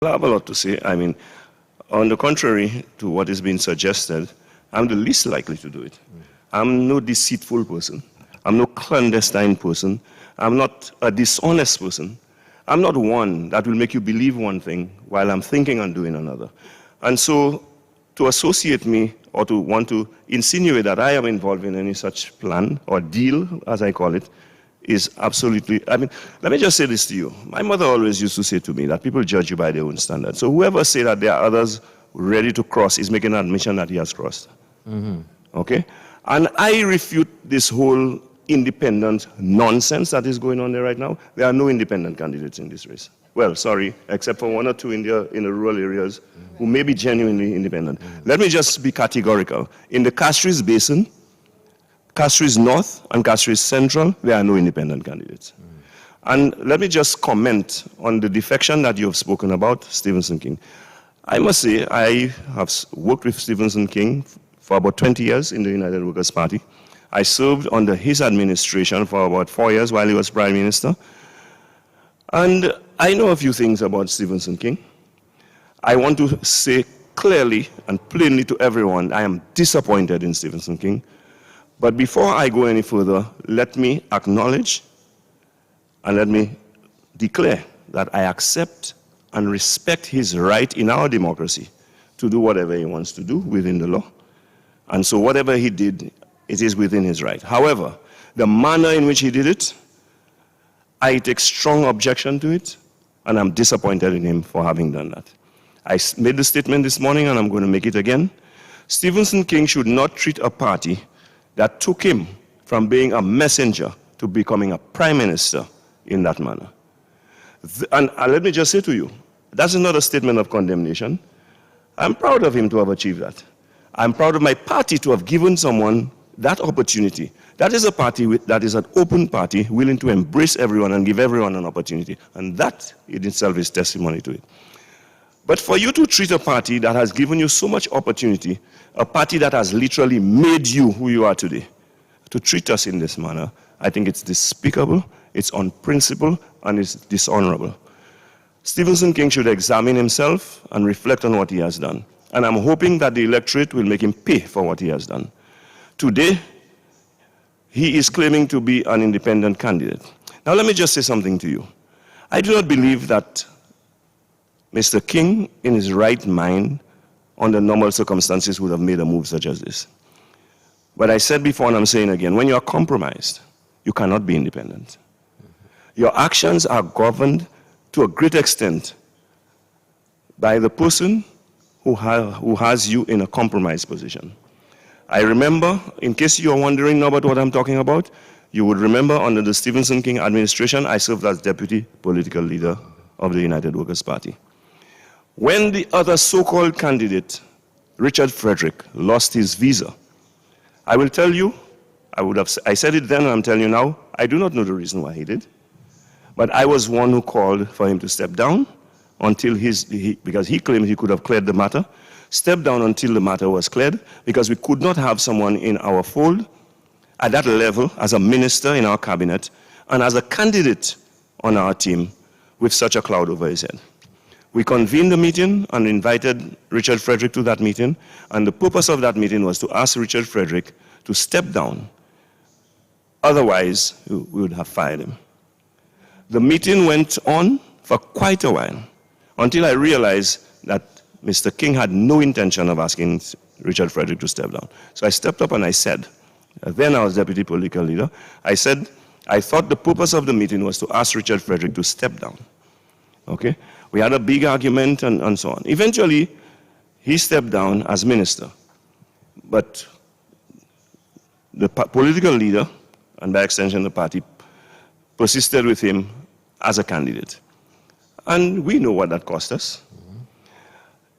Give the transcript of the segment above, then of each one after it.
I have a lot to say. I mean, on the contrary to what is being suggested, I'm the least likely to do it. I'm no deceitful person. I'm no clandestine person. I'm not a dishonest person. I'm not one that will make you believe one thing while I'm thinking and doing another. And so to associate me or to want to insinuate that I am involved in any such plan or deal, as I call it, is absolutely, I mean, let me just say this to you. My mother always used to say to me that people judge you by their own standards. So whoever say that there are others ready to cross is making an admission that he has crossed. Okay? And I refute this whole independent nonsense that is going on there right now. There are no independent candidates in this race. Well, sorry, except for one or two in the rural areas who may be genuinely independent. Let me just be categorical. In the Castries Basin, Castries North and Castries Central, there are no independent candidates. And let me just comment on the defection that you have spoken about, Stephenson King. I must say, I have worked with Stephenson King for about 20 years in the United Workers' Party. I served under his administration for about 4 years while he was Prime Minister. And I know a few things about Stephenson King. I want to say clearly and plainly to everyone, I am disappointed in Stephenson King. But before I go any further, let me acknowledge and let me declare that I accept and respect his right in our democracy to do whatever he wants to do within the law. And so whatever he did, it is within his right. However, the manner in which he did it, I take strong objection to it, and I'm disappointed in him for having done that. I made the statement this morning, and I'm going to make it again. Stephenson King should not treat a party that took him from being a messenger to becoming a prime minister in that manner. And let me just say to you, that's not a statement of condemnation. I'm proud of him to have achieved that. I'm proud of my party to have given someone that opportunity. That is a party that is an open party, willing to embrace everyone and give everyone an opportunity. And that in itself is testimony to it. But for you to treat a party that has given you so much opportunity, a party that has literally made you who you are today, to treat us in this manner, I think it's despicable, it's unprincipled, and it's dishonorable. Stephenson King should examine himself and reflect on what he has done. And I'm hoping that the electorate will make him pay for what he has done. Today, he is claiming to be an independent candidate. Now let me just say something to you. I do not believe that Mr. King, in his right mind, under normal circumstances, would have made a move such as this. But I said before, and I'm saying again, when you are compromised, you cannot be independent. Your actions are governed to a great extent by the person who has you in a compromised position. I remember, in case you are wondering about what I'm talking about, you would remember under the Stephenson King administration, I served as deputy political leader of the United Workers' Party. When the other so-called candidate, Richard Frederick, lost his visa, I will tell you, I said it then and I'm telling you now, I do not know the reason why he did. But I was one who called for him to step down until because he claimed he could have cleared the matter, step down until the matter was cleared, because we could not have someone in our fold at that level as a minister in our cabinet and as a candidate on our team with such a cloud over his head. We convened the meeting and invited Richard Frederick to that meeting, and the purpose of that meeting was to ask Richard Frederick to step down. Otherwise, we would have fired him. The meeting went on for quite a while until I realized that Mr. King had no intention of asking Richard Frederick to step down. So I stepped up and I said, then I was deputy political leader, I said, I thought the purpose of the meeting was to ask Richard Frederick to step down. Okay? We had a big argument and so on. Eventually, he stepped down as minister. But the political leader, and by extension the party, persisted with him as a candidate. And we know what that cost us.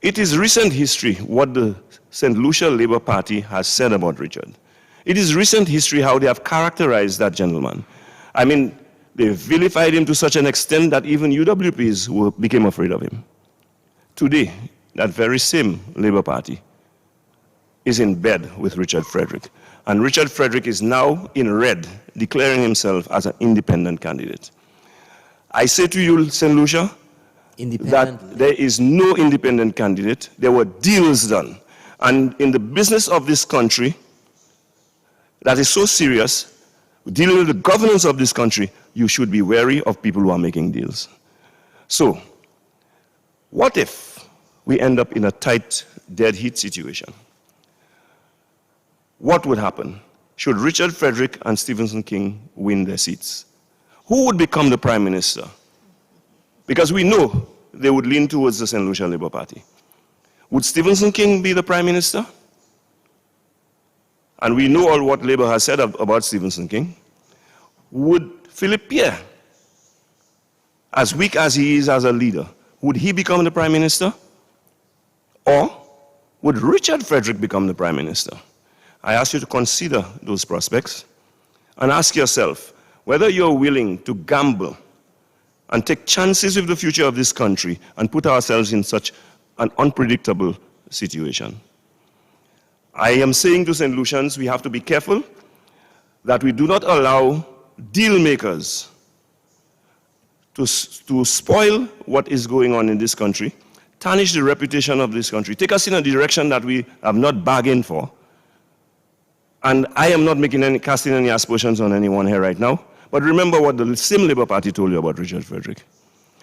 It is recent history what the St. Lucia Labour Party has said about Richard. It is recent history how they have characterized that gentleman. I mean, they vilified him to such an extent that even UWPs became afraid of him. Today, that very same Labour Party is in bed with Richard Frederick. And Richard Frederick is now in red, declaring himself as an independent candidate. I say to you, St. Lucia, that there is no independent candidate. There were deals done. And in the business of this country, that is so serious, dealing with the governance of this country, you should be wary of people who are making deals. So, what if we end up in a tight, dead heat situation? What would happen? Should Richard Frederick and Stephenson King win their seats? Who would become the Prime Minister? Because we know they would lean towards the St. Lucia Labour Party. Would Stephenson King be the Prime Minister? And we know all what Labour has said about Stephenson King. Would Philip Pierre, as weak as he is as a leader, would he become the Prime Minister? Or would Richard Frederick become the Prime Minister? I ask you to consider those prospects and ask yourself whether you're willing to gamble and take chances with the future of this country and put ourselves in such an unpredictable situation. I am saying to St. Lucians, we have to be careful that we do not allow deal makers to spoil what is going on in this country, tarnish the reputation of this country, take us in a direction that we have not bargained for. And I am not casting any aspersions on anyone here right now, but remember what the same Labour Party told you about Richard Frederick.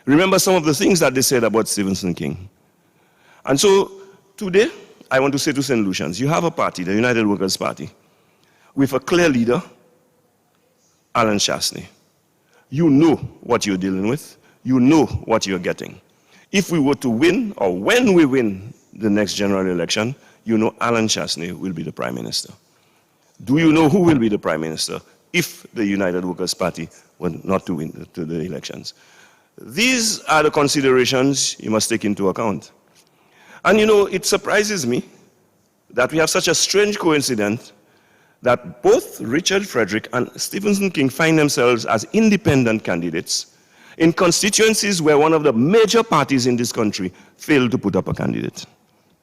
Remember some of the things that they said about Stephenson King. And so today, I want to say to St. Lucians, you have a party, the United Workers' Party, with a clear leader, Alan Chastanet. You know what you're dealing with. You know what you're getting. If we were to win, or when we win the next general election, you know Alan Chastanet will be the Prime Minister. Do you know who will be the Prime Minister if the United Workers' Party were not to win the elections? These are the considerations you must take into account. And you know, it surprises me that we have such a strange coincidence that both Richard Frederick and Stephenson King find themselves as independent candidates in constituencies where one of the major parties in this country failed to put up a candidate.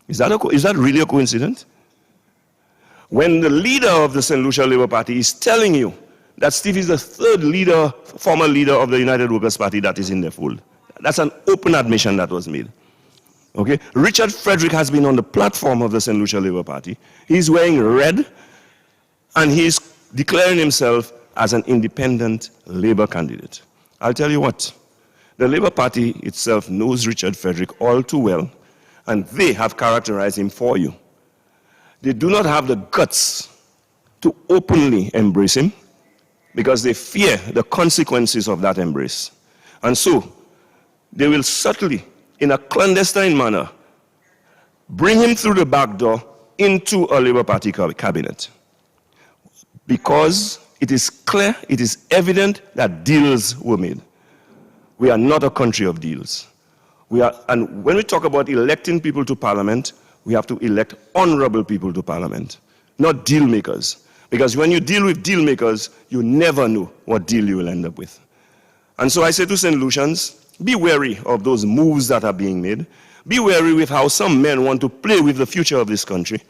Is that really a coincidence? When the leader of the St. Lucia Labour Party is telling you that Steve is the third leader, former leader of the United Workers' Party that is in the fold. That's an open admission that was made. Okay? Richard Frederick has been on the platform of the St. Lucia Labour Party. He's wearing red, and he's declaring himself as an independent Labour candidate. I'll tell you what, the Labour Party itself knows Richard Frederick all too well, and they have characterized him for you. They do not have the guts to openly embrace him because they fear the consequences of that embrace. And so, they will subtly, in a clandestine manner, bring him through the back door into a Labour Party cabinet. Because it is clear, it is evident that deals were made. We are not a country of deals. And when we talk about electing people to parliament, we have to elect honorable people to parliament, not deal makers. Because when you deal with deal makers, you never know what deal you will end up with. And so I say to St. Lucians, be wary of those moves that are being made. Be wary with how some men want to play with the future of this country.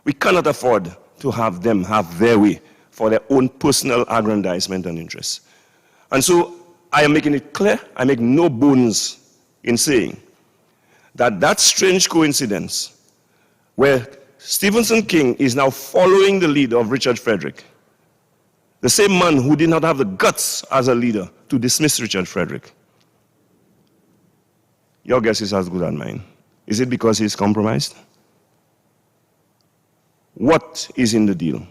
We cannot afford to have them have their way for their own personal aggrandizement and interests. And so I am making it clear, I make no bones in saying that that strange coincidence where Stephenson King is now following the lead of Richard Frederick, the same man who did not have the guts as a leader to dismiss Richard Frederick. Your guess is as good as mine. Is it because he's compromised? What is in the deal?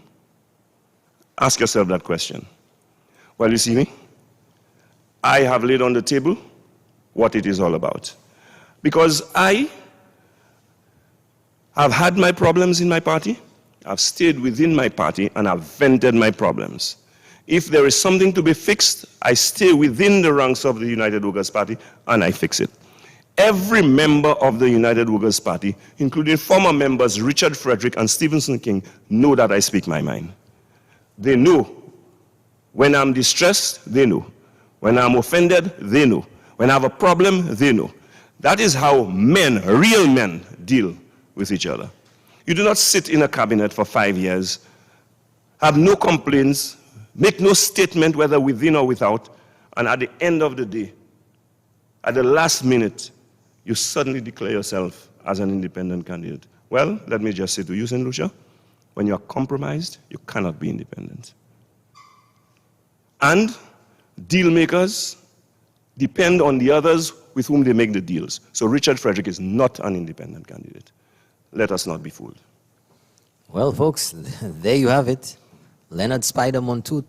Ask yourself that question. Well, you see me? I have laid on the table what it is all about. Because I have had my problems in my party, I've stayed within my party, and I've vented my problems. If there is something to be fixed, I stay within the ranks of the United Workers' Party, and I fix it. Every member of the United Workers' Party, including former members Richard Frederick and Stephenson King, know that I speak my mind. They know. When I'm distressed, they know. When I'm offended, they know. When I have a problem, they know. That is how men, real men, deal with each other. You do not sit in a cabinet for 5 years, have no complaints, make no statement whether within or without, and at the end of the day, at the last minute, you suddenly declare yourself as an independent candidate. Well, let me just say to you, St. Lucia, when you are compromised, you cannot be independent. And deal makers depend on the others with whom they make the deals. So Richard Frederick is not an independent candidate. Let us not be fooled. Well, folks, there you have it. Leonard Spider Montour